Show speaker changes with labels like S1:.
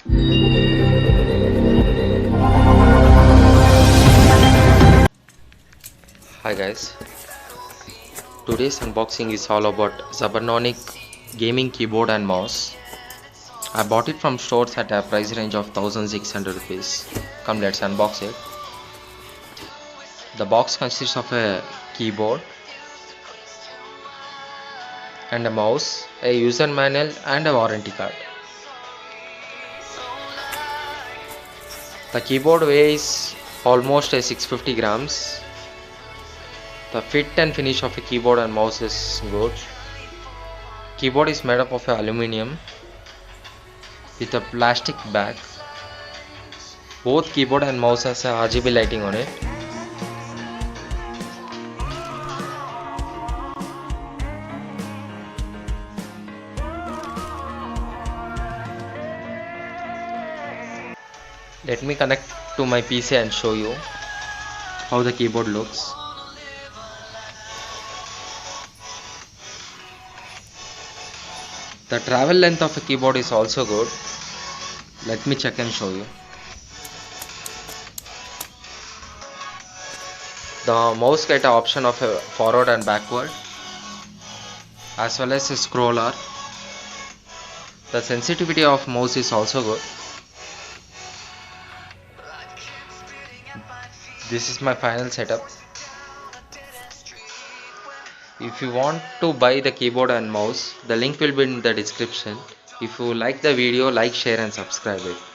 S1: Hi guys, today's unboxing is all about Zebronics gaming keyboard and mouse. I bought it from stores at a price range of 1600 rupees. Come, let's unbox it. The box consists of a keyboard and a mouse, a user manual and a warranty card. The keyboard weighs almost a 650 grams. The fit and finish of a keyboard and mouse is good. Keyboard is made up of aluminium with a plastic back. Both keyboard and mouse has a RGB lighting on it. Let me connect to my PC and show you how the keyboard looks. The travel length of a keyboard is also good. Let me check and show you. The mouse get an option of a forward and backward as well as a scroller. The sensitivity of mouse is also good. This is my final setup. If you want to buy the keyboard and mouse, the link will be in the description. If you like the video, like, share and subscribe it.